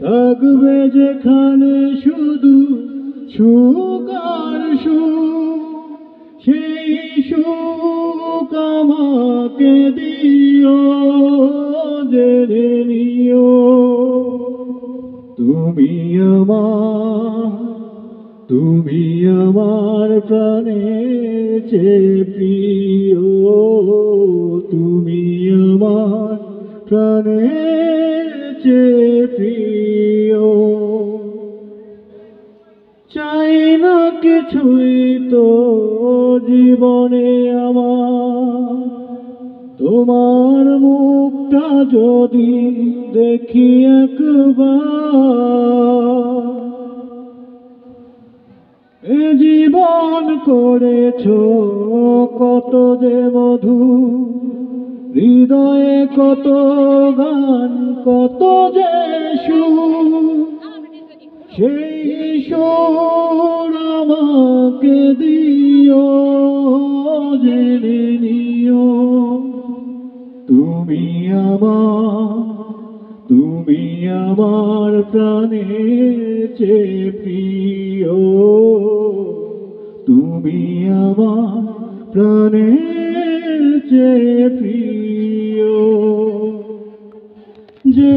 থাকবে যেখানে শুধু সুখ আর সুখ, সেই সুখ আমাকে দিও, জেনে নিও তুমি আমার, তুমি আমার প্রাণের চেয়ে প্রিয়, তুমি আমার প্রাণের চেয়ে প্রিয়। চাই না কিছুই তো জীবনে আমার, তোমার মুখটা যদি দেখি একবার। এ জীবন করেছো কত যে মধু, হৃদয়ে কত গান, কত যে সুর, সেই সুর আমাকে দিও, জেনে নিও তুমি আমার, তুমি আমার প্রাণের চেয়ে প্রিয়, তুমি আমার প্রাণের চেয়ে প্রিয়। যে